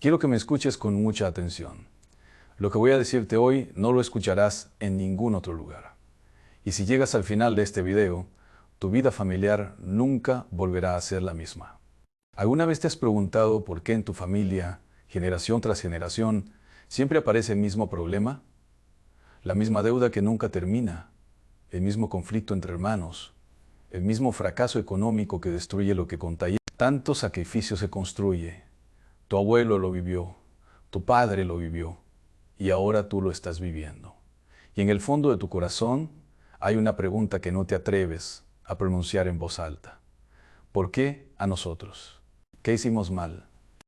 Quiero que me escuches con mucha atención. Lo que voy a decirte hoy no lo escucharás en ningún otro lugar. Y si llegas al final de este video, tu vida familiar nunca volverá a ser la misma. ¿Alguna vez te has preguntado por qué en tu familia, generación tras generación, siempre aparece el mismo problema? La misma deuda que nunca termina, el mismo conflicto entre hermanos, el mismo fracaso económico que destruye lo que con tanto sacrificio se construye. Tu abuelo lo vivió, tu padre lo vivió, y ahora tú lo estás viviendo. Y en el fondo de tu corazón hay una pregunta que no te atreves a pronunciar en voz alta. ¿Por qué a nosotros? ¿Qué hicimos mal?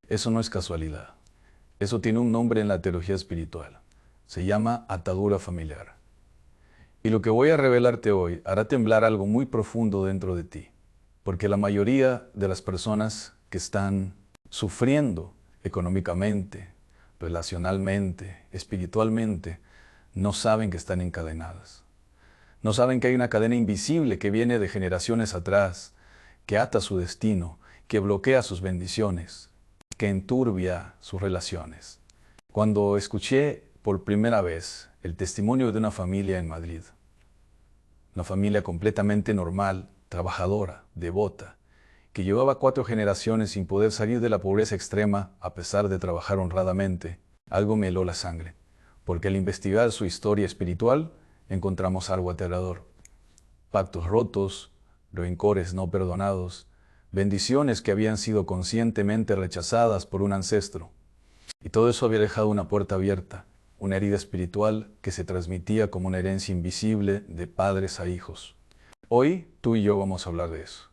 Eso no es casualidad. Eso tiene un nombre en la teología espiritual. Se llama atadura familiar. Y lo que voy a revelarte hoy hará temblar algo muy profundo dentro de ti. Porque la mayoría de las personas que están sufriendo económicamente, relacionalmente, espiritualmente, no saben que están encadenadas. No saben que hay una cadena invisible que viene de generaciones atrás, que ata su destino, que bloquea sus bendiciones, que enturbia sus relaciones. Cuando escuché por primera vez el testimonio de una familia en Madrid, una familia completamente normal, trabajadora, devota, que llevaba 4 generaciones sin poder salir de la pobreza extrema a pesar de trabajar honradamente, algo me heló la sangre, porque al investigar su historia espiritual encontramos algo aterrador. Pactos rotos, rencores no perdonados, bendiciones que habían sido conscientemente rechazadas por un ancestro. Y todo eso había dejado una puerta abierta, una herida espiritual que se transmitía como una herencia invisible de padres a hijos. Hoy tú y yo vamos a hablar de eso.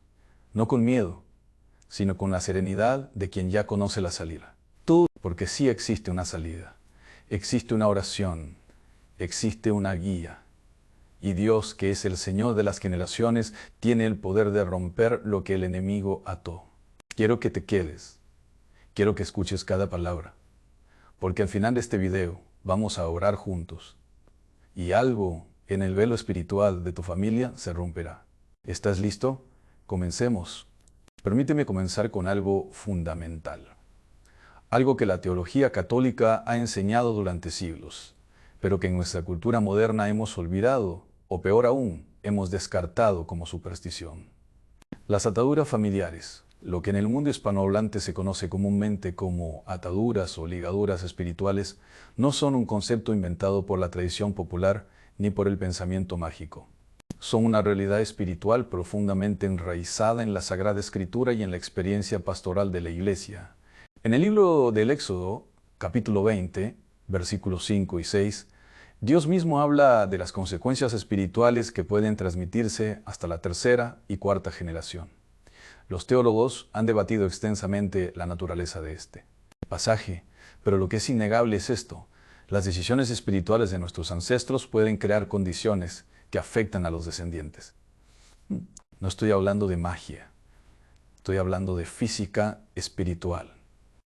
No con miedo, sino con la serenidad de quien ya conoce la salida. Porque sí existe una salida, existe una oración, existe una guía. Y Dios, que es el Señor de las generaciones, tiene el poder de romper lo que el enemigo ató. Quiero que te quedes, quiero que escuches cada palabra, porque al final de este video vamos a orar juntos y algo en el velo espiritual de tu familia se romperá. ¿Estás listo? Comencemos. Permíteme comenzar con algo fundamental. Algo que la teología católica ha enseñado durante siglos, pero que en nuestra cultura moderna hemos olvidado, o peor aún, hemos descartado como superstición. Las ataduras familiares, lo que en el mundo hispanohablante se conoce comúnmente como ataduras o ligaduras espirituales, no son un concepto inventado por la tradición popular ni por el pensamiento mágico. Son una realidad espiritual profundamente enraizada en la Sagrada Escritura y en la experiencia pastoral de la Iglesia. En el libro del Éxodo, capítulo 20, versículos 5 y 6, Dios mismo habla de las consecuencias espirituales que pueden transmitirse hasta la 3ª y 4ª generación. Los teólogos han debatido extensamente la naturaleza de este pasaje, pero lo que es innegable es esto: las decisiones espirituales de nuestros ancestros pueden crear condiciones que afectan a los descendientes. No estoy hablando de magia, estoy hablando de física espiritual.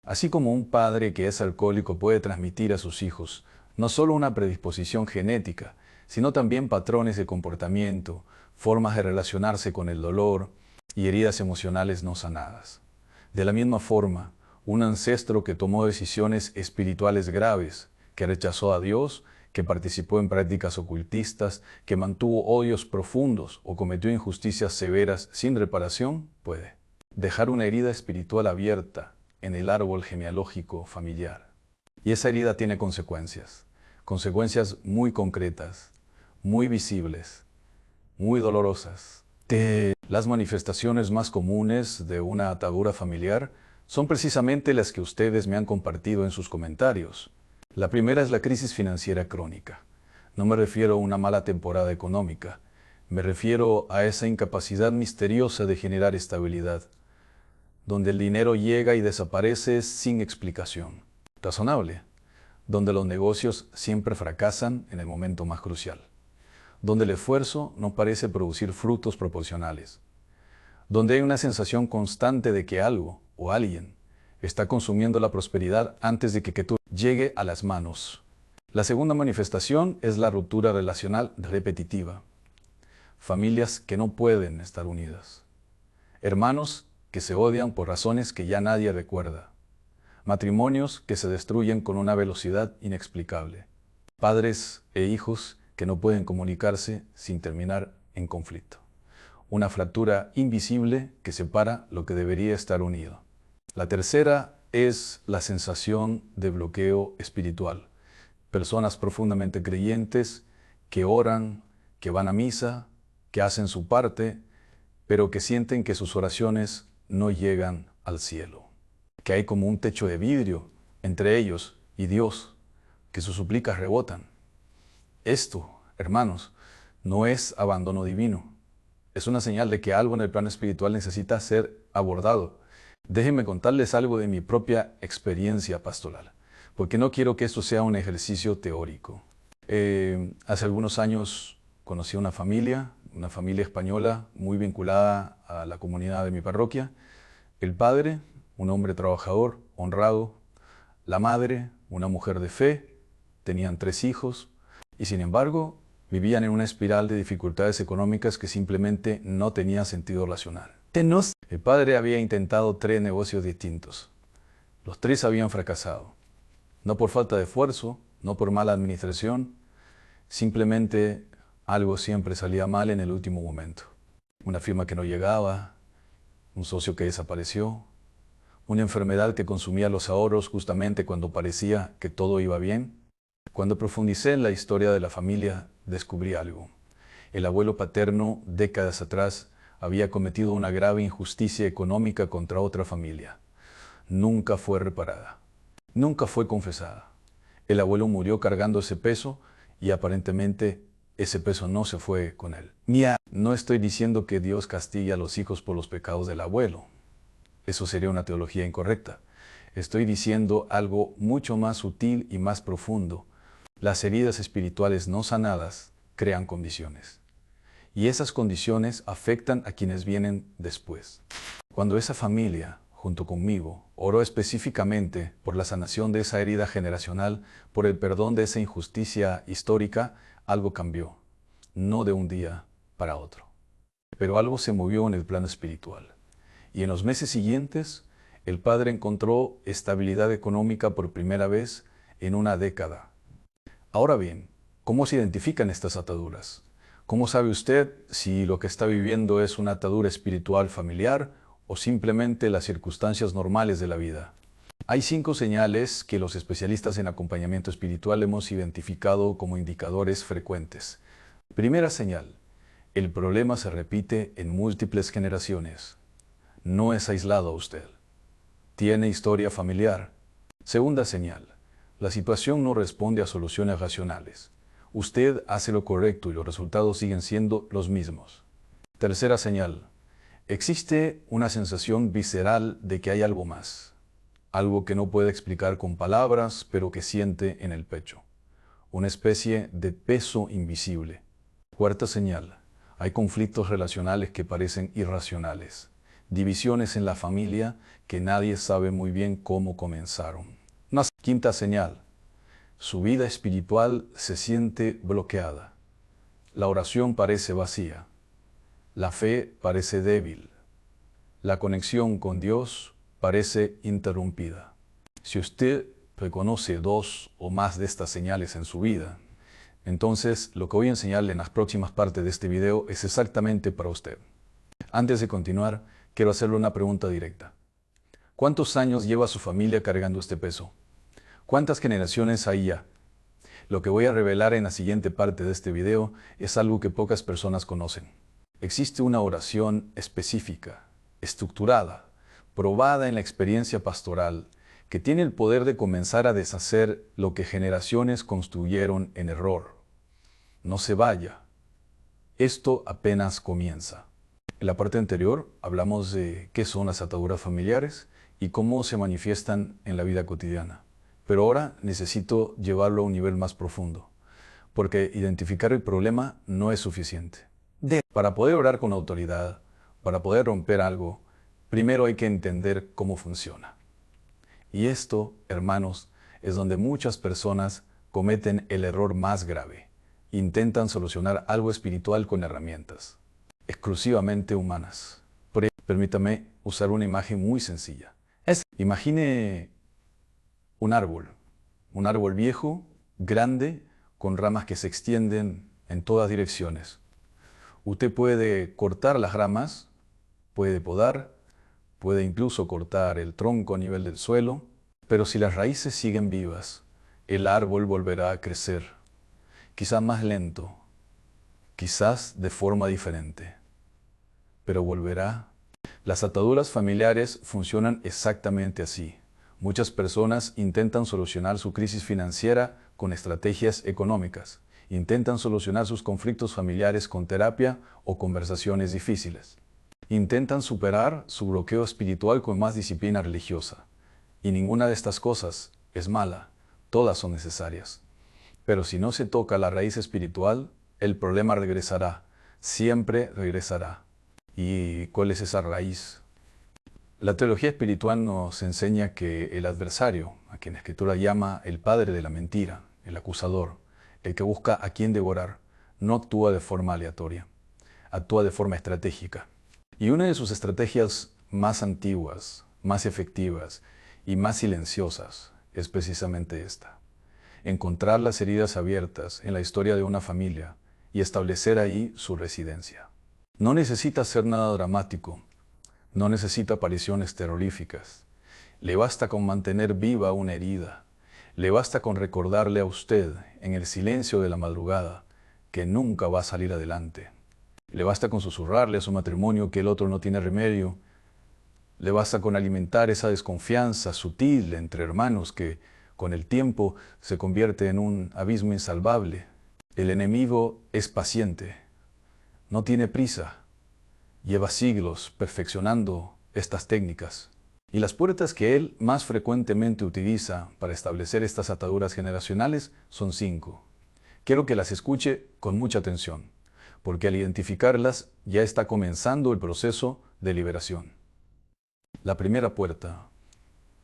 Así como un padre que es alcohólico puede transmitir a sus hijos no solo una predisposición genética, sino también patrones de comportamiento, formas de relacionarse con el dolor y heridas emocionales no sanadas. De la misma forma, un ancestro que tomó decisiones espirituales graves, que rechazó a Dios, que participó en prácticas ocultistas, que mantuvo odios profundos o cometió injusticias severas sin reparación, puede dejar una herida espiritual abierta en el árbol genealógico familiar. Y esa herida tiene consecuencias muy concretas, muy visibles, muy dolorosas. Las manifestaciones más comunes de una atadura familiar son precisamente las que ustedes me han compartido en sus comentarios. La primera es la crisis financiera crónica. No me refiero a una mala temporada económica, me refiero a esa incapacidad misteriosa de generar estabilidad, donde el dinero llega y desaparece sin explicación razonable, donde los negocios siempre fracasan en el momento más crucial, donde el esfuerzo no parece producir frutos proporcionales, donde hay una sensación constante de que algo o alguien está consumiendo la prosperidad antes de que tú llegue a las manos. La segunda manifestación es la ruptura relacional repetitiva. Familias que no pueden estar unidas. Hermanos que se odian por razones que ya nadie recuerda. matrimonios que se destruyen con una velocidad inexplicable, padres e hijos que no pueden comunicarse sin terminar en conflicto, una fractura invisible que separa lo que debería estar unido. La tercera es la sensación de bloqueo espiritual. Personas profundamente creyentes que oran, que van a misa, que hacen su parte, pero que sienten que sus oraciones no llegan al cielo, que hay como un techo de vidrio entre ellos y Dios, que sus súplicas rebotan. Esto, hermanos, no es abandono divino. Es una señal de que algo en el plano espiritual necesita ser abordado. Déjenme contarles algo de mi propia experiencia pastoral, porque no quiero que esto sea un ejercicio teórico. Hace algunos años conocí una familia española muy vinculada a la comunidad de mi parroquia. El padre, un hombre trabajador, honrado. La madre, una mujer de fe. Tenían 3 hijos y sin embargo vivían en una espiral de dificultades económicas que simplemente no tenía sentido racional. El padre había intentado 3 negocios distintos. Los 3 habían fracasado. No por falta de esfuerzo, no por mala administración, simplemente algo siempre salía mal en el último momento. Una firma que no llegaba, un socio que desapareció, una enfermedad que consumía los ahorros justamente cuando parecía que todo iba bien. Cuando profundicé en la historia de la familia, descubrí algo. El abuelo paterno, décadas atrás, había cometido una grave injusticia económica contra otra familia. Nunca fue reparada. Nunca fue confesada. El abuelo murió cargando ese peso y aparentemente ese peso no se fue con él. No estoy diciendo que Dios castigue a los hijos por los pecados del abuelo. Eso sería una teología incorrecta. Estoy diciendo algo mucho más sutil y más profundo. Las heridas espirituales no sanadas crean condiciones. Y esas condiciones afectan a quienes vienen después. Cuando esa familia, junto conmigo, oró específicamente por la sanación de esa herida generacional, por el perdón de esa injusticia histórica, algo cambió. No de un día para otro. Pero algo se movió en el plano espiritual. Y en los meses siguientes, el padre encontró estabilidad económica por primera vez en una década. Ahora bien, ¿cómo se identifican estas ataduras? ¿Cómo sabe usted si lo que está viviendo es una atadura espiritual familiar o simplemente las circunstancias normales de la vida? Hay 5 señales que los especialistas en acompañamiento espiritual hemos identificado como indicadores frecuentes. Primera señal: el problema se repite en múltiples generaciones. No es aislado a usted. Tiene historia familiar. Segunda señal: la situación no responde a soluciones racionales. Usted hace lo correcto y los resultados siguen siendo los mismos. Tercera señal: existe una sensación visceral de que hay algo más. Algo que no puede explicar con palabras, pero que siente en el pecho. Una especie de peso invisible. Cuarta señal: hay conflictos relacionales que parecen irracionales. Divisiones en la familia que nadie sabe muy bien cómo comenzaron. Quinta señal: su vida espiritual se siente bloqueada. La oración parece vacía. La fe parece débil. La conexión con Dios parece interrumpida. Si usted reconoce 2 o más de estas señales en su vida, entonces lo que voy a enseñarle en las próximas partes de este video es exactamente para usted. Antes de continuar, quiero hacerle una pregunta directa. ¿Cuántos años lleva su familia cargando este peso? ¿Cuántas generaciones hay ya? Lo que voy a revelar en la siguiente parte de este video es algo que pocas personas conocen. Existe una oración específica, estructurada, probada en la experiencia pastoral, que tiene el poder de comenzar a deshacer lo que generaciones construyeron en error. No se vaya. Esto apenas comienza. En la parte anterior hablamos de qué son las ataduras familiares y cómo se manifiestan en la vida cotidiana. Pero ahora necesito llevarlo a un nivel más profundo, porque identificar el problema no es suficiente. Para poder orar con autoridad, para poder romper algo, primero hay que entender cómo funciona. Y esto, hermanos, es donde muchas personas cometen el error más grave. Intentan solucionar algo espiritual con herramientas exclusivamente humanas. Permítame usar una imagen muy sencilla. Imagine Un árbol viejo, grande, con ramas que se extienden en todas direcciones. Usted puede cortar las ramas, puede podar, puede incluso cortar el tronco a nivel del suelo, pero si las raíces siguen vivas, el árbol volverá a crecer, quizás más lento, quizás de forma diferente, pero volverá. Las ataduras familiares funcionan exactamente así. Muchas personas intentan solucionar su crisis financiera con estrategias económicas. Intentan solucionar sus conflictos familiares con terapia o conversaciones difíciles. Intentan superar su bloqueo espiritual con más disciplina religiosa. Y ninguna de estas cosas es mala. Todas son necesarias. Pero si no se toca la raíz espiritual, el problema regresará. Siempre regresará. ¿Y cuál es esa raíz? La teología espiritual nos enseña que el adversario, a quien la Escritura llama el padre de la mentira, el acusador, el que busca a quien devorar, no actúa de forma aleatoria, actúa de forma estratégica. Y una de sus estrategias más antiguas, más efectivas y más silenciosas es precisamente esta: encontrar las heridas abiertas en la historia de una familia y establecer ahí su residencia. No necesita hacer nada dramático, no necesita apariciones terroríficas. Le basta con mantener viva una herida. Le basta con recordarle a usted, en el silencio de la madrugada, que nunca va a salir adelante. Le basta con susurrarle a su matrimonio que el otro no tiene remedio. Le basta con alimentar esa desconfianza sutil entre hermanos que, con el tiempo, se convierte en un abismo insalvable. El enemigo es paciente, no tiene prisa. Lleva siglos perfeccionando estas técnicas. Y las puertas que él más frecuentemente utiliza para establecer estas ataduras generacionales son 5. Quiero que las escuche con mucha atención, porque al identificarlas ya está comenzando el proceso de liberación. La primera puerta: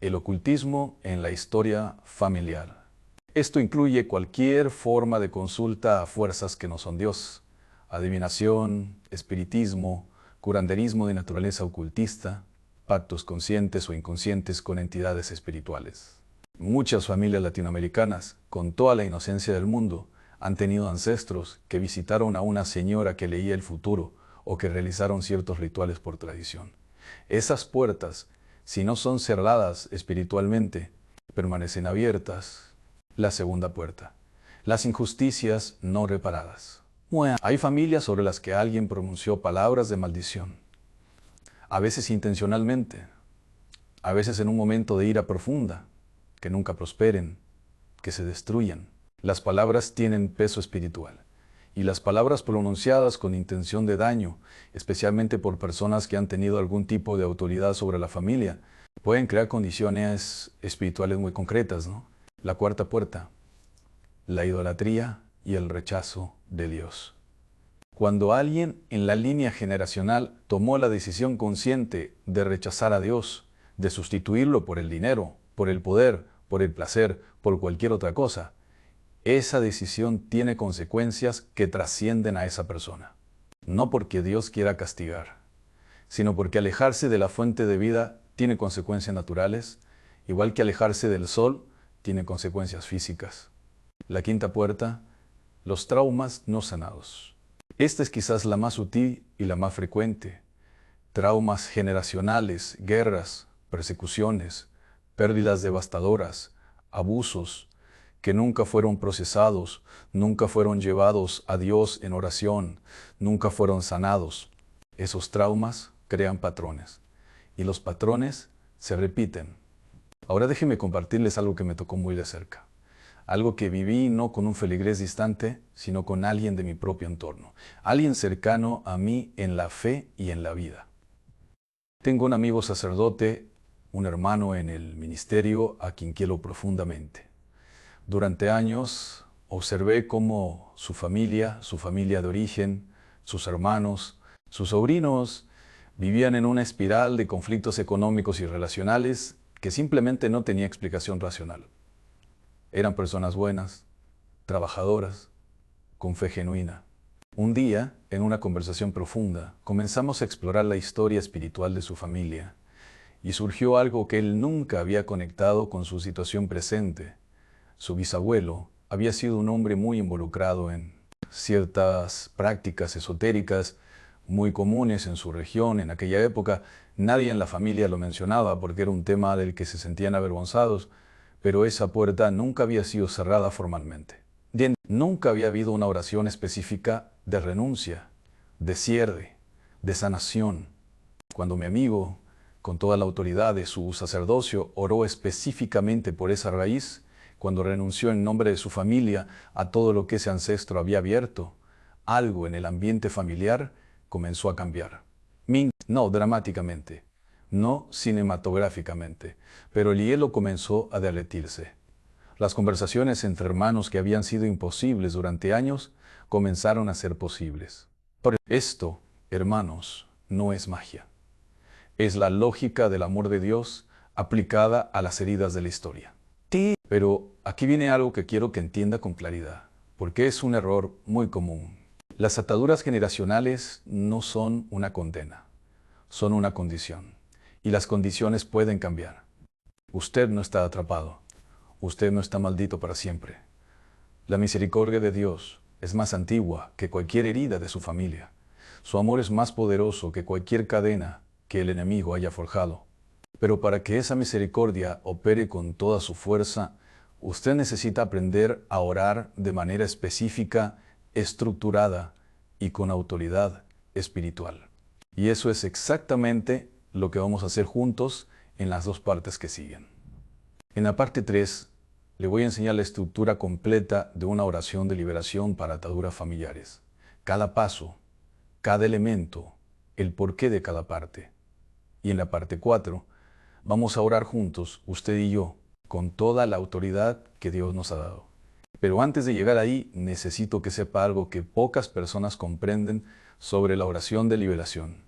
el ocultismo en la historia familiar. Esto incluye cualquier forma de consulta a fuerzas que no son Dios: adivinación, espiritismo, curanderismo de naturaleza ocultista, pactos conscientes o inconscientes con entidades espirituales. Muchas familias latinoamericanas, con toda la inocencia del mundo, han tenido ancestros que visitaron a una señora que leía el futuro o que realizaron ciertos rituales por tradición. Esas puertas, si no son cerradas espiritualmente, permanecen abiertas. La segunda puerta: las injusticias no reparadas. Hay familias sobre las que alguien pronunció palabras de maldición, a veces intencionalmente, a veces en un momento de ira profunda, que nunca prosperen, que se destruyan. Las palabras tienen peso espiritual, y las palabras pronunciadas con intención de daño, especialmente por personas que han tenido algún tipo de autoridad sobre la familia, pueden crear condiciones espirituales muy concretas, ¿no? La cuarta puerta: la idolatría y el rechazo de Dios. Cuando alguien en la línea generacional tomó la decisión consciente de rechazar a Dios, de sustituirlo por el dinero, por el poder, por el placer, por cualquier otra cosa, esa decisión tiene consecuencias que trascienden a esa persona. No porque Dios quiera castigar, sino porque alejarse de la fuente de vida tiene consecuencias naturales, igual que alejarse del sol tiene consecuencias físicas. La quinta puerta: los traumas no sanados. Esta es quizás la más sutil y la más frecuente. Traumas generacionales, guerras, persecuciones, pérdidas devastadoras, abusos que nunca fueron procesados, nunca fueron llevados a Dios en oración, nunca fueron sanados. Esos traumas crean patrones, y los patrones se repiten. Ahora déjenme compartirles algo que me tocó muy de cerca. Algo que viví no con un feligrés distante, sino con alguien de mi propio entorno. Alguien cercano a mí en la fe y en la vida. Tengo un amigo sacerdote, un hermano en el ministerio a quien quiero profundamente. Durante años observé cómo su familia de origen, sus hermanos, sus sobrinos, vivían en una espiral de conflictos económicos y relacionales que simplemente no tenía explicación racional. Eran personas buenas, trabajadoras, con fe genuina. Un día, en una conversación profunda, comenzamos a explorar la historia espiritual de su familia, y surgió algo que él nunca había conectado con su situación presente. Su bisabuelo había sido un hombre muy involucrado en ciertas prácticas esotéricas muy comunes en su región. En aquella época nadie en la familia lo mencionaba porque era un tema del que se sentían avergonzados, pero esa puerta nunca había sido cerrada formalmente. Bien, nunca había habido una oración específica de renuncia, de cierre, de sanación. Cuando mi amigo, con toda la autoridad de su sacerdocio, oró específicamente por esa raíz, cuando renunció en nombre de su familia a todo lo que ese ancestro había abierto, algo en el ambiente familiar comenzó a cambiar. No dramáticamente, no cinematográficamente, pero el hielo comenzó a derretirse. Las conversaciones entre hermanos que habían sido imposibles durante años comenzaron a ser posibles. Por esto, hermanos, no es magia. Es la lógica del amor de Dios aplicada a las heridas de la historia. Pero aquí viene algo que quiero que entienda con claridad, porque es un error muy común. Las ataduras generacionales no son una condena, son una condición. Y las condiciones pueden cambiar. Usted no está atrapado. Usted no está maldito para siempre. La misericordia de Dios es más antigua que cualquier herida de su familia. Su amor es más poderoso que cualquier cadena que el enemigo haya forjado. Pero para que esa misericordia opere con toda su fuerza, usted necesita aprender a orar de manera específica, estructurada y con autoridad espiritual. Y eso es exactamente lo que vamos a hacer juntos en las dos partes que siguen. En la parte 3, le voy a enseñar la estructura completa de una oración de liberación para ataduras familiares. Cada paso, cada elemento, el porqué de cada parte. Y en la parte 4, vamos a orar juntos, usted y yo, con toda la autoridad que Dios nos ha dado. Pero antes de llegar ahí, necesito que sepa algo que pocas personas comprenden sobre la oración de liberación.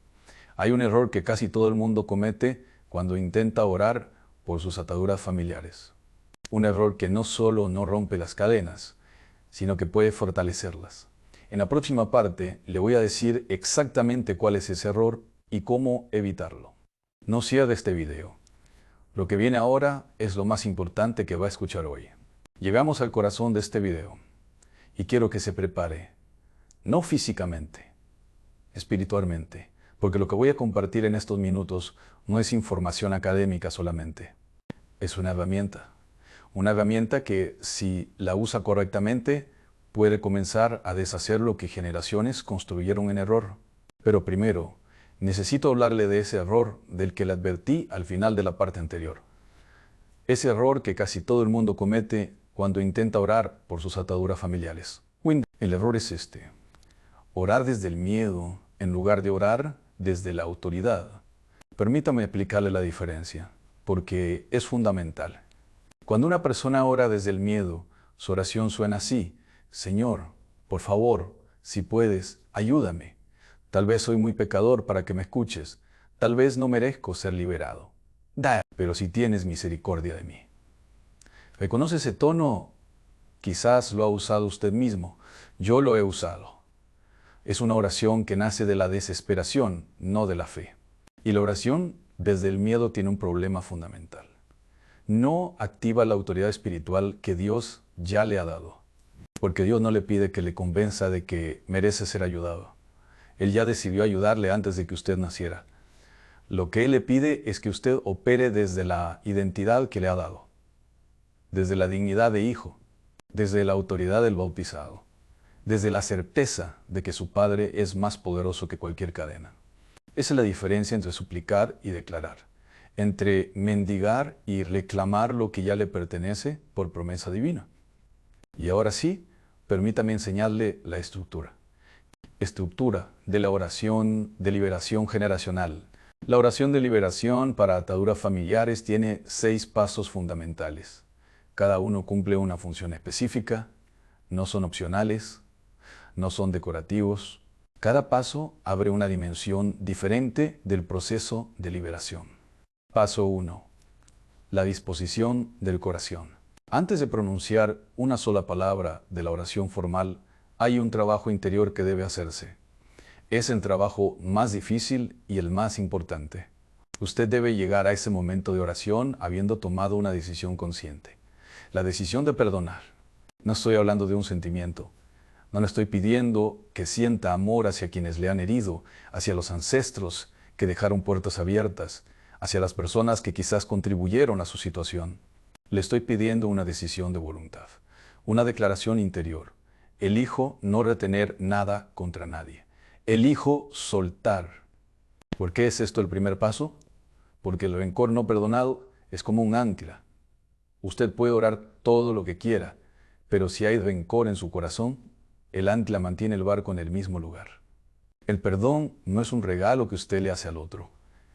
Hay un error que casi todo el mundo comete cuando intenta orar por sus ataduras familiares. Un error que no solo no rompe las cadenas, sino que puede fortalecerlas. En la próxima parte le voy a decir exactamente cuál es ese error y cómo evitarlo. No cierre este video. Lo que viene ahora es lo más importante que va a escuchar hoy. Llegamos al corazón de este video y quiero que se prepare, no físicamente, espiritualmente, porque lo que voy a compartir en estos minutos no es información académica solamente. Es una herramienta que si la usa correctamente puede comenzar a deshacer lo que generaciones construyeron en error. Pero primero, necesito hablarle de ese error del que le advertí al final de la parte anterior. Ese error que casi todo el mundo comete cuando intenta orar por sus ataduras familiares. El error es este: orar desde el miedo en lugar de orar desde la autoridad. Permítame explicarle la diferencia, porque es fundamental. Cuando una persona ora desde el miedo, su oración suena así: Señor, por favor, si puedes, ayúdame. Tal vez soy muy pecador para que me escuches. Tal vez no merezco ser liberado. Pero si tienes misericordia de mí. ¿Reconoce ese tono? Quizás lo ha usado usted mismo. Yo lo he usado. Es una oración que nace de la desesperación, no de la fe. Y la oración desde el miedo tiene un problema fundamental. No activa la autoridad espiritual que Dios ya le ha dado. Porque Dios no le pide que le convenza de que merece ser ayudado. Él ya decidió ayudarle antes de que usted naciera. Lo que Él le pide es que usted opere desde la identidad que le ha dado, desde la dignidad de hijo, desde la autoridad del bautizado, desde la certeza de que su Padre es más poderoso que cualquier cadena. Esa es la diferencia entre suplicar y declarar, entre mendigar y reclamar lo que ya le pertenece por promesa divina. Y ahora sí, permítame enseñarle la estructura. Estructura de la oración de liberación generacional. La oración de liberación para ataduras familiares tiene 6 pasos fundamentales. Cada uno cumple una función específica, no son opcionales, no son decorativos. Cada paso abre una dimensión diferente del proceso de liberación. Paso 1. La disposición del corazón. Antes de pronunciar una sola palabra de la oración formal, hay un trabajo interior que debe hacerse. Es el trabajo más difícil y el más importante. Usted debe llegar a ese momento de oración habiendo tomado una decisión consciente. La decisión de perdonar. No estoy hablando de un sentimiento. No le estoy pidiendo que sienta amor hacia quienes le han herido, hacia los ancestros que dejaron puertas abiertas, hacia las personas que quizás contribuyeron a su situación. Le estoy pidiendo una decisión de voluntad, una declaración interior. Elijo no retener nada contra nadie. Elijo soltar. ¿Por qué es esto el primer paso? Porque el rencor no perdonado es como un ancla. Usted puede orar todo lo que quiera, pero si hay rencor en su corazón, el ancla mantiene el barco en el mismo lugar. El perdón no es un regalo que usted le hace al otro.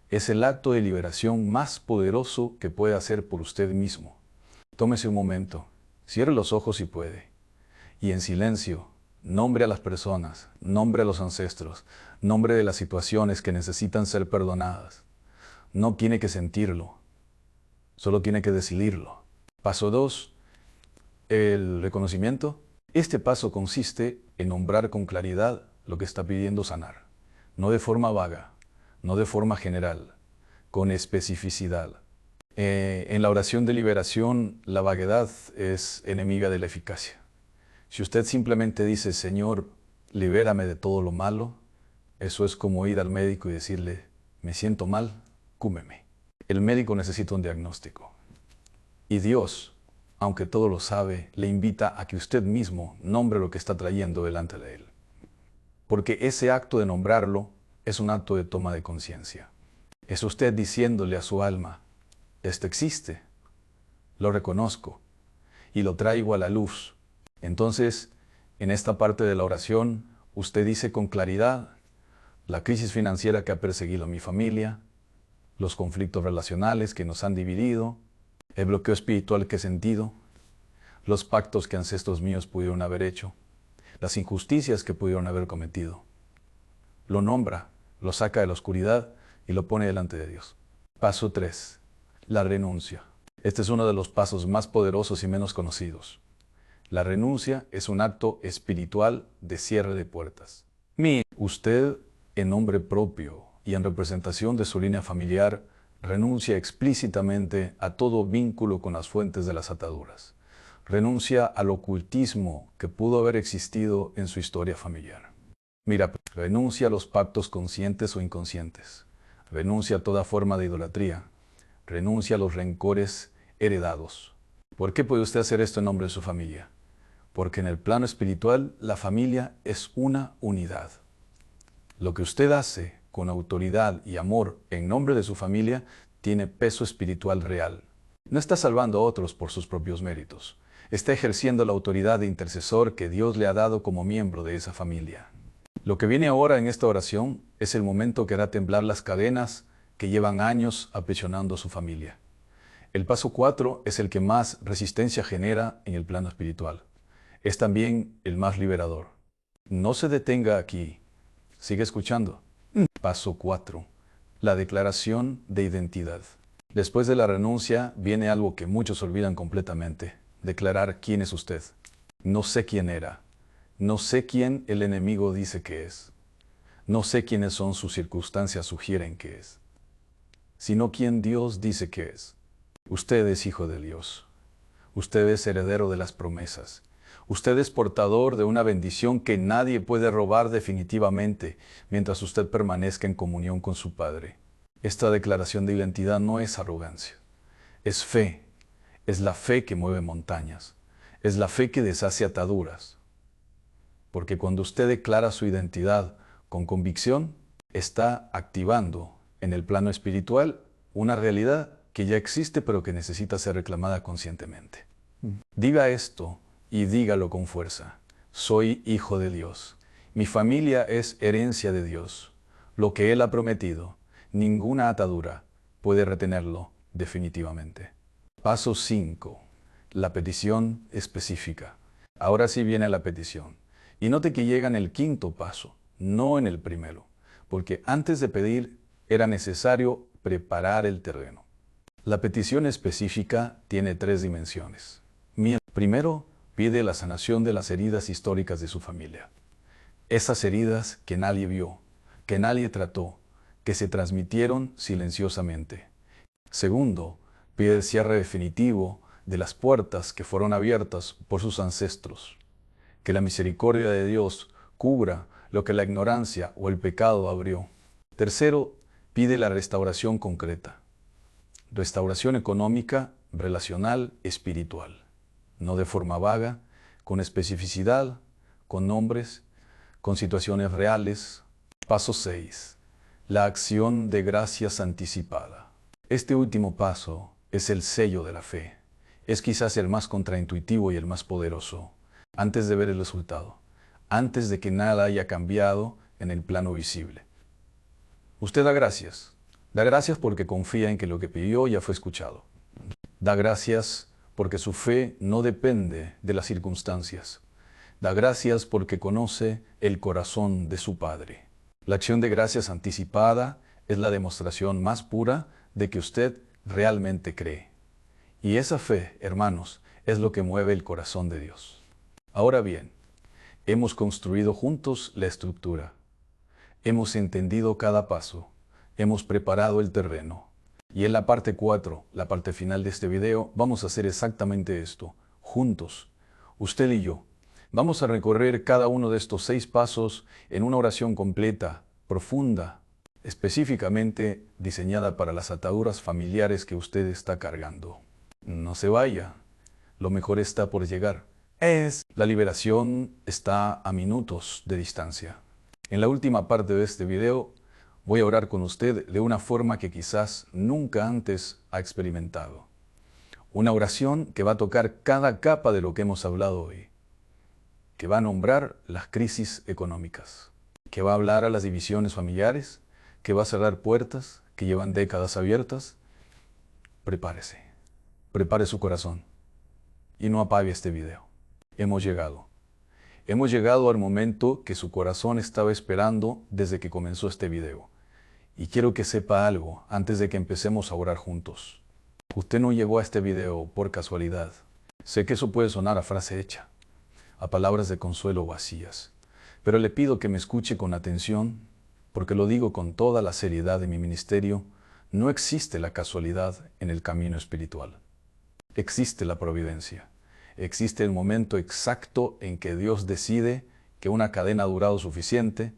Es el acto de liberación más poderoso que puede hacer por usted mismo. Tómese un momento, cierre los ojos si puede, y en silencio, nombre a las personas, nombre a los ancestros, nombre de las situaciones que necesitan ser perdonadas. No tiene que sentirlo, solo tiene que decidirlo. Paso 2, el reconocimiento. Este paso consiste en nombrar con claridad lo que está pidiendo sanar, no de forma vaga, no de forma general, con especificidad. En la oración de liberación, la vaguedad es enemiga de la eficacia. Si usted simplemente dice, Señor, libérame de todo lo malo, eso es como ir al médico y decirle, me siento mal, cúmeme. El médico necesita un diagnóstico. Y Dios, aunque todo lo sabe, le invita a que usted mismo nombre lo que está trayendo delante de Él. Porque ese acto de nombrarlo es un acto de toma de conciencia. Es usted diciéndole a su alma, esto existe, lo reconozco y lo traigo a la luz. Entonces, en esta parte de la oración, usted dice con claridad, la crisis financiera que ha perseguido a mi familia, los conflictos relacionales que nos han dividido, el bloqueo espiritual que he sentido, los pactos que ancestros míos pudieron haber hecho, las injusticias que pudieron haber cometido. Lo nombra, lo saca de la oscuridad y lo pone delante de Dios. Paso 3. La renuncia. Este es uno de los pasos más poderosos y menos conocidos. La renuncia es un acto espiritual de cierre de puertas. Usted, en nombre propio y en representación de su línea familiar, renuncia explícitamente a todo vínculo con las fuentes de las ataduras. Renuncia al ocultismo que pudo haber existido en su historia familiar. Renuncia a los pactos conscientes o inconscientes. Renuncia a toda forma de idolatría. Renuncia a los rencores heredados. ¿Por qué puede usted hacer esto en nombre de su familia? Porque en el plano espiritual, la familia es una unidad. Lo que usted hace con autoridad y amor en nombre de su familia tiene peso espiritual real. No está salvando a otros por sus propios méritos. Está ejerciendo la autoridad de intercesor que Dios le ha dado como miembro de esa familia. Lo que viene ahora en esta oración es el momento que hará temblar las cadenas que llevan años aprisionando a su familia. El paso 4 es el que más resistencia genera en el plano espiritual. Es también el más liberador. No se detenga aquí. Sigue escuchando. Paso 4. La declaración de identidad. Después de la renuncia viene algo que muchos olvidan completamente. Declarar quién es usted. No sé quién era. No sé quién el enemigo dice que es. No sé quiénes son sus circunstancias sugieren que es. Sino quién Dios dice que es. Usted es hijo de Dios. Usted es heredero de las promesas. Usted es portador de una bendición que nadie puede robar definitivamente mientras usted permanezca en comunión con su Padre. Esta declaración de identidad no es arrogancia. Es fe. Es la fe que mueve montañas. Es la fe que deshace ataduras. Porque cuando usted declara su identidad con convicción, está activando en el plano espiritual una realidad que ya existe pero que necesita ser reclamada conscientemente. Diga esto y dígalo con fuerza. Soy hijo de Dios. Mi familia es herencia de Dios. Lo que Él ha prometido, ninguna atadura puede retenerlo definitivamente. Paso 5. La petición específica. Ahora sí viene la petición. Y note que llega en el quinto paso, no en el primero, porque antes de pedir era necesario preparar el terreno. La petición específica tiene 3 dimensiones. Primero, pide la sanación de las heridas históricas de su familia. Esas heridas que nadie vio, que nadie trató, que se transmitieron silenciosamente. Segundo, pide el cierre definitivo de las puertas que fueron abiertas por sus ancestros. Que la misericordia de Dios cubra lo que la ignorancia o el pecado abrió. Tercero, pide la restauración concreta. Restauración económica, relacional, espiritual. No de forma vaga, con especificidad, con nombres, con situaciones reales. Paso 6. La acción de gracias anticipada. Este último paso es el sello de la fe. Es quizás el más contraintuitivo y el más poderoso. Antes de ver el resultado, antes de que nada haya cambiado en el plano visible. Usted da gracias. Da gracias porque confía en que lo que pidió ya fue escuchado. Da gracias porque su fe no depende de las circunstancias. Da gracias porque conoce el corazón de su Padre. La acción de gracias anticipada es la demostración más pura de que usted realmente cree. Y esa fe, hermanos, es lo que mueve el corazón de Dios. Ahora bien, hemos construido juntos la estructura. Hemos entendido cada paso. Hemos preparado el terreno. Y en la parte 4, la parte final de este video, vamos a hacer exactamente esto, juntos, usted y yo. Vamos a recorrer cada uno de estos 6 pasos en una oración completa, profunda, específicamente diseñada para las ataduras familiares que usted está cargando. No se vaya, lo mejor está por llegar. La liberación está a minutos de distancia. En la última parte de este video, voy a orar con usted de una forma que quizás nunca antes ha experimentado. Una oración que va a tocar cada capa de lo que hemos hablado hoy. Que va a nombrar las crisis económicas. Que va a hablar a las divisiones familiares. Que va a cerrar puertas que llevan décadas abiertas. Prepárese. Prepare su corazón. Y no apague este video. Hemos llegado. Hemos llegado al momento que su corazón estaba esperando desde que comenzó este video. Y quiero que sepa algo antes de que empecemos a orar juntos. Usted no llegó a este video por casualidad. Sé que eso puede sonar a frase hecha, a palabras de consuelo vacías. Pero le pido que me escuche con atención, porque lo digo con toda la seriedad de mi ministerio. No existe la casualidad en el camino espiritual. Existe la providencia. Existe el momento exacto en que Dios decide que una cadena ha durado suficiente.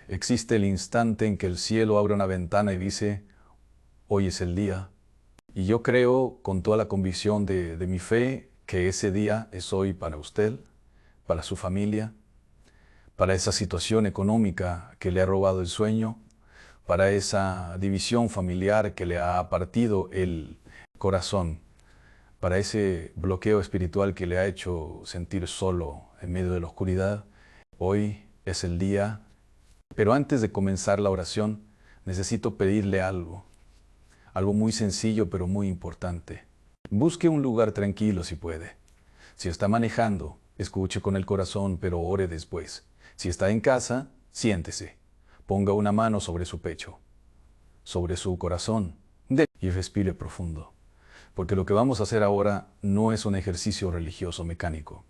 Existe el instante en que el cielo abre una ventana y dice, hoy es el día. Y yo creo con toda la convicción de mi fe que ese día es hoy para usted, para su familia, para esa situación económica que le ha robado el sueño, para esa división familiar que le ha partido el corazón, para ese bloqueo espiritual que le ha hecho sentir solo en medio de la oscuridad. Hoy es el día. Pero antes de comenzar la oración, necesito pedirle algo muy sencillo pero muy importante. Busque un lugar tranquilo si puede. Si está manejando, escuche con el corazón pero ore después. Si está en casa, siéntese. Ponga una mano sobre su pecho, sobre su corazón, y respire profundo. Porque lo que vamos a hacer ahora no es un ejercicio religioso mecánico.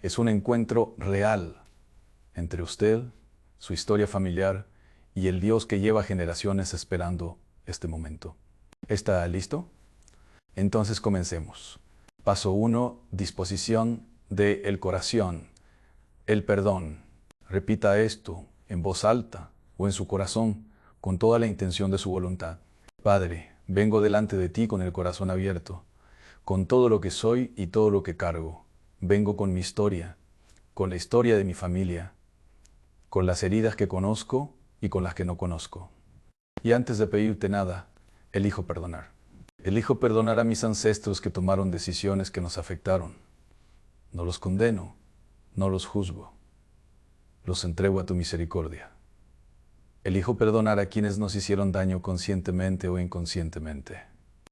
Es un encuentro real entre usted, su historia familiar y el Dios que lleva generaciones esperando este momento. ¿Está listo? Entonces comencemos. Paso 1, disposición del corazón, el perdón. Repita esto en voz alta o en su corazón con toda la intención de su voluntad. Padre, vengo delante de ti con el corazón abierto, con todo lo que soy y todo lo que cargo. Vengo con mi historia, con la historia de mi familia, con las heridas que conozco y con las que no conozco. Y antes de pedirte nada, elijo perdonar. Elijo perdonar a mis ancestros que tomaron decisiones que nos afectaron. No los condeno, no los juzgo. Los entrego a tu misericordia. Elijo perdonar a quienes nos hicieron daño conscientemente o inconscientemente.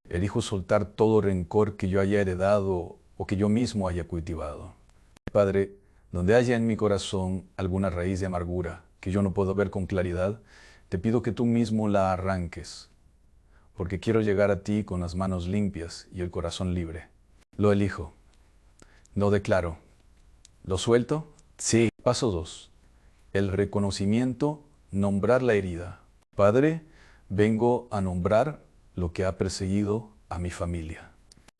Elijo soltar todo rencor que yo haya heredado o que yo mismo haya cultivado. Padre, donde haya en mi corazón alguna raíz de amargura que yo no puedo ver con claridad, te pido que tú mismo la arranques, porque quiero llegar a ti con las manos limpias y el corazón libre. Lo elijo. Lo declaro. ¿Lo suelto? Sí. Paso 2. El reconocimiento, nombrar la herida. Padre, Vengo a nombrar lo que ha perseguido a mi familia.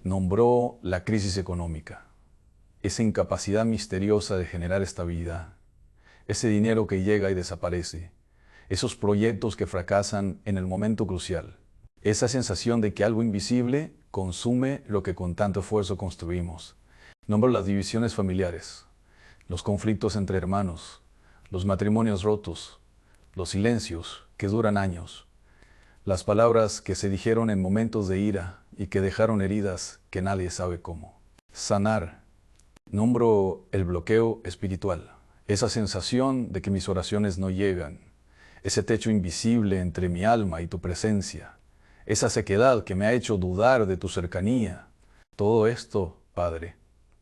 Nombró la crisis económica, esa incapacidad misteriosa de generar estabilidad, ese dinero que llega y desaparece, esos proyectos que fracasan en el momento crucial, esa sensación de que algo invisible consume lo que con tanto esfuerzo construimos. Nombro las divisiones familiares, los conflictos entre hermanos, los matrimonios rotos, los silencios que duran años, las palabras que se dijeron en momentos de ira y que dejaron heridas que nadie sabe cómo. Sanar. Nombro el bloqueo espiritual, esa sensación de que mis oraciones no llegan, ese techo invisible entre mi alma y tu presencia, esa sequedad que me ha hecho dudar de tu cercanía. Todo esto, Padre,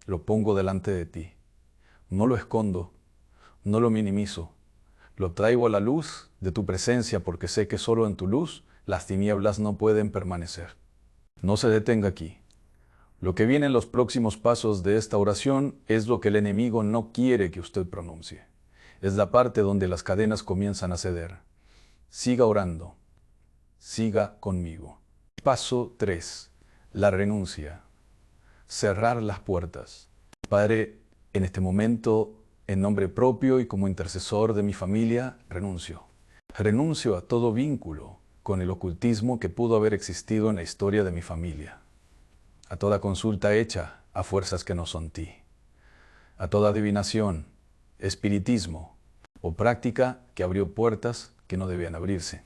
lo pongo delante de ti. No lo escondo, no lo minimizo. Lo traigo a la luz de tu presencia porque sé que solo en tu luz las tinieblas no pueden permanecer. No se detenga aquí. Lo que viene en los próximos pasos de esta oración es lo que el enemigo no quiere que usted pronuncie. Es la parte donde las cadenas comienzan a ceder. Siga orando. Siga conmigo. Paso 3. La renuncia. Cerrar las puertas. Padre, en este momento, en nombre propio y como intercesor de mi familia, renuncio. Renuncio a todo vínculo con el ocultismo que pudo haber existido en la historia de mi familia. A toda consulta hecha a fuerzas que no son ti. A toda adivinación, espiritismo o práctica que abrió puertas que no debían abrirse.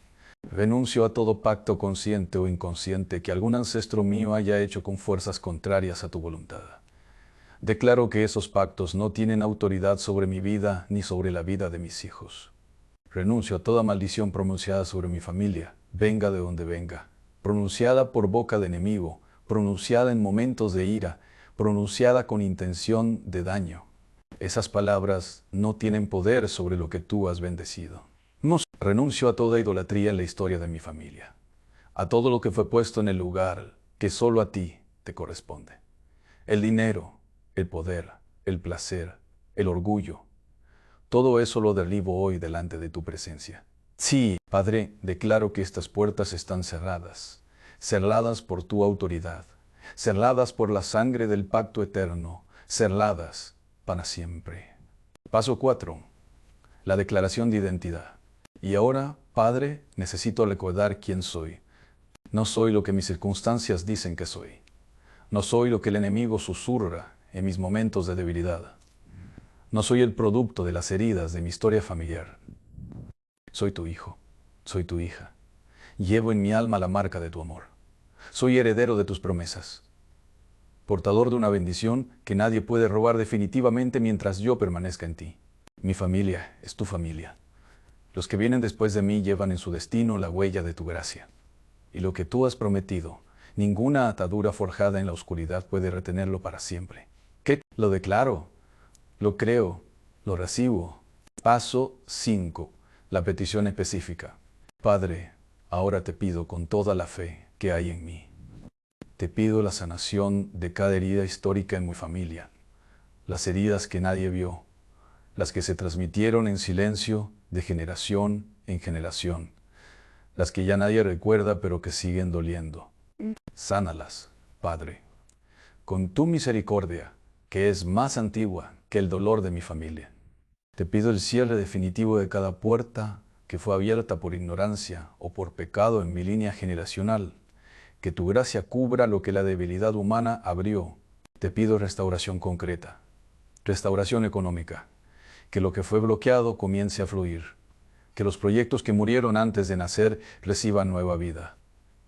Renuncio a todo pacto consciente o inconsciente que algún ancestro mío haya hecho con fuerzas contrarias a tu voluntad. Declaro que esos pactos no tienen autoridad sobre mi vida ni sobre la vida de mis hijos. Renuncio a toda maldición pronunciada sobre mi familia, venga de donde venga, pronunciada por boca de enemigo, pronunciada en momentos de ira, pronunciada con intención de daño. Esas palabras no tienen poder sobre lo que tú has bendecido. No renuncio a toda idolatría en la historia de mi familia, a todo lo que fue puesto en el lugar que solo a ti te corresponde. El dinero, el poder, el placer, el orgullo, todo eso lo derribo hoy delante de tu presencia. Sí, Padre, declaro que estas puertas están cerradas, cerradas por tu autoridad, cerradas por la sangre del pacto eterno, cerradas para siempre. Paso 4. La declaración de identidad. Y ahora, Padre, necesito recordar quién soy. No soy lo que mis circunstancias dicen que soy. No soy lo que el enemigo susurra en mis momentos de debilidad. No soy el producto de las heridas de mi historia familiar. Soy tu hijo, soy tu hija. Llevo en mi alma la marca de tu amor. Soy heredero de tus promesas. Portador de una bendición que nadie puede robar definitivamente mientras yo permanezca en ti. Mi familia es tu familia. Los que vienen después de mí llevan en su destino la huella de tu gracia. Y lo que tú has prometido, ninguna atadura forjada en la oscuridad puede retenerlo para siempre. ¿Qué? Lo declaro, lo creo, lo recibo. Paso 5. La petición específica. Padre, ahora te pido con toda la fe que hay en mí. Te pido la sanación de cada herida histórica en mi familia. Las heridas que nadie vio, las que se transmitieron en silencio de generación en generación, las que ya nadie recuerda pero que siguen doliendo. Sánalas, Padre, con tu misericordia, que es más antigua que el dolor de mi familia. Te pido el cierre definitivo de cada puerta que fue abierta por ignorancia o por pecado en mi línea generacional. Que tu gracia cubra lo que la debilidad humana abrió. Te pido restauración concreta, restauración económica. Que lo que fue bloqueado comience a fluir. Que los proyectos que murieron antes de nacer reciban nueva vida.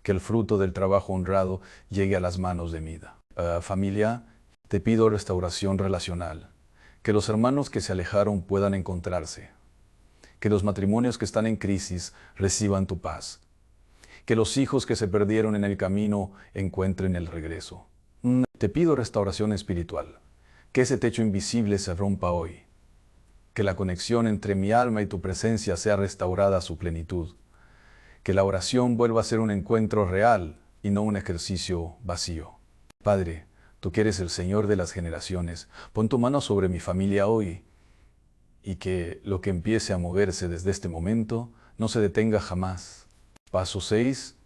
Que el fruto del trabajo honrado llegue a las manos de mi vida. Familia, te pido restauración relacional. Que los hermanos que se alejaron puedan encontrarse. Que los matrimonios que están en crisis reciban tu paz. Que los hijos que se perdieron en el camino encuentren el regreso. Te pido restauración espiritual. Que ese techo invisible se rompa hoy. Que la conexión entre mi alma y tu presencia sea restaurada a su plenitud. Que la oración vuelva a ser un encuentro real y no un ejercicio vacío. Padre, tú que eres el Señor de las generaciones, pon tu mano sobre mi familia hoy y que lo que empiece a moverse desde este momento no se detenga jamás. Paso 6.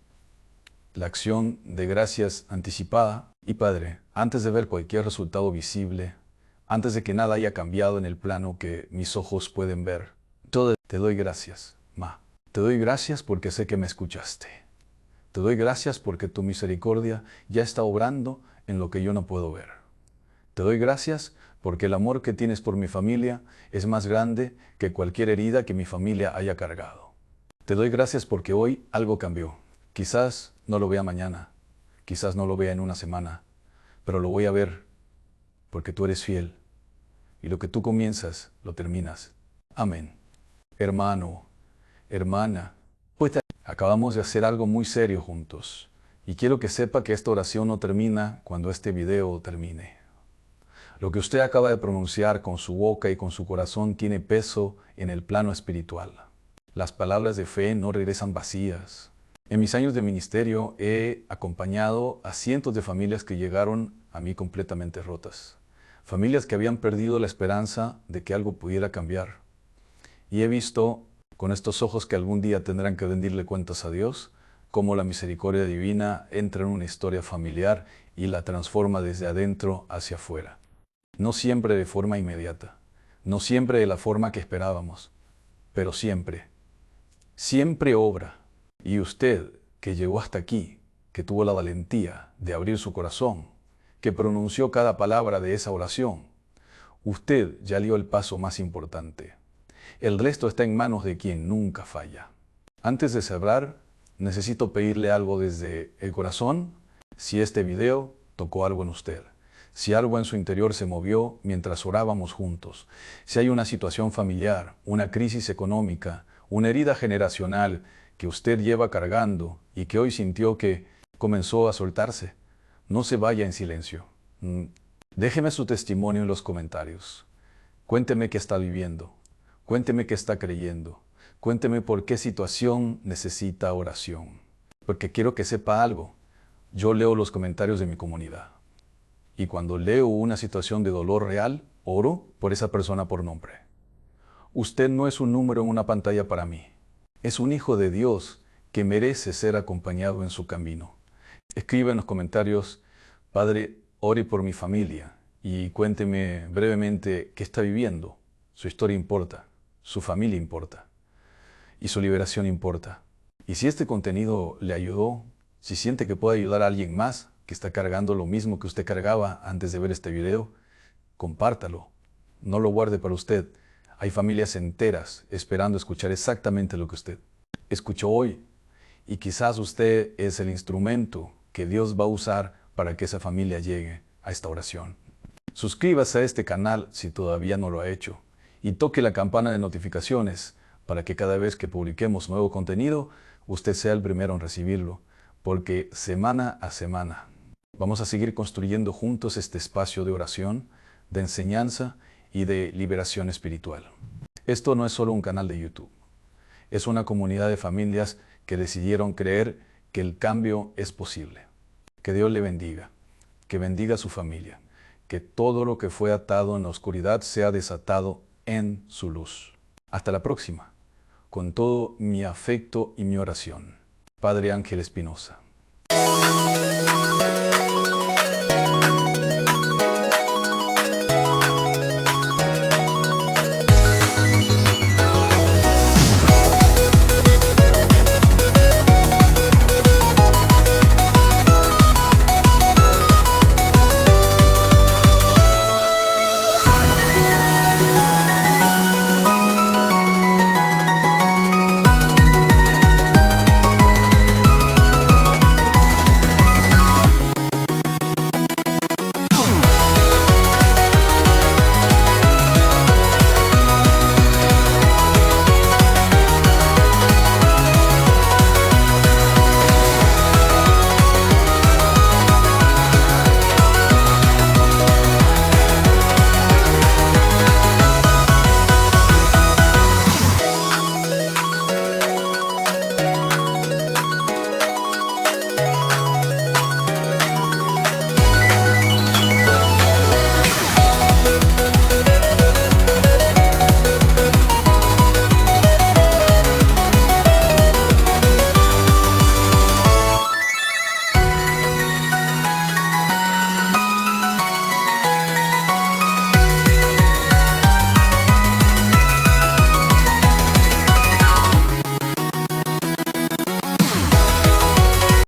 La acción de gracias anticipada. Y Padre, antes de ver cualquier resultado visible, antes de que nada haya cambiado en el plano que mis ojos pueden ver, te doy gracias, Ma. Te doy gracias porque sé que me escuchaste. Te doy gracias porque tu misericordia ya está obrando en lo que yo no puedo ver. Te doy gracias porque el amor que tienes por mi familia es más grande que cualquier herida que mi familia haya cargado. Te doy gracias porque hoy algo cambió. Quizás no lo vea mañana, quizás no lo vea en una semana, pero lo voy a ver porque tú eres fiel y lo que tú comienzas, lo terminas. Amén. Hermano, hermana, pues acabamos de hacer algo muy serio juntos y quiero que sepa que esta oración no termina cuando este video termine. Lo que usted acaba de pronunciar con su boca y con su corazón tiene peso en el plano espiritual. Las palabras de fe no regresan vacías. En mis años de ministerio he acompañado a cientos de familias que llegaron a mí completamente rotas. Familias que habían perdido la esperanza de que algo pudiera cambiar. Y he visto con estos ojos que algún día tendrán que rendirle cuentas a Dios, cómo la misericordia divina entra en una historia familiar y la transforma desde adentro hacia afuera. No siempre de forma inmediata, no siempre de la forma que esperábamos, pero siempre, siempre obra. Y usted, que llegó hasta aquí, que tuvo la valentía de abrir su corazón, que pronunció cada palabra de esa oración, usted ya dio el paso más importante. El resto está en manos de quien nunca falla. Antes de cerrar, necesito pedirle algo desde el corazón, si este video tocó algo en usted. Si algo en su interior se movió mientras orábamos juntos, si hay una situación familiar, una crisis económica, una herida generacional que usted lleva cargando y que hoy sintió que comenzó a soltarse, no se vaya en silencio. Déjeme su testimonio en los comentarios. Cuénteme qué está viviendo. Cuénteme qué está creyendo. Cuénteme por qué situación necesita oración. Porque quiero que sepa algo. Yo leo los comentarios de mi comunidad. Y cuando leo una situación de dolor real, oro por esa persona por nombre. Usted no es un número en una pantalla para mí. Es un hijo de Dios que merece ser acompañado en su camino. Escriba en los comentarios, Padre, ore por mi familia y cuénteme brevemente qué está viviendo. Su historia importa, su familia importa y su liberación importa. Y si este contenido le ayudó, si siente que puede ayudar a alguien más que está cargando lo mismo que usted cargaba antes de ver este video, compártalo. No lo guarde para usted. Hay familias enteras esperando escuchar exactamente lo que usted escuchó hoy. Y quizás usted es el instrumento que Dios va a usar para que esa familia llegue a esta oración. Suscríbase a este canal si todavía no lo ha hecho y toque la campana de notificaciones para que cada vez que publiquemos nuevo contenido, usted sea el primero en recibirlo, porque semana a semana vamos a seguir construyendo juntos este espacio de oración, de enseñanza y de liberación espiritual. Esto no es solo un canal de YouTube, es una comunidad de familias que decidieron creer que el cambio es posible. Que Dios le bendiga, que bendiga a su familia, que todo lo que fue atado en la oscuridad sea desatado en su luz. Hasta la próxima, con todo mi afecto y mi oración. Padre Ángel Espinosa.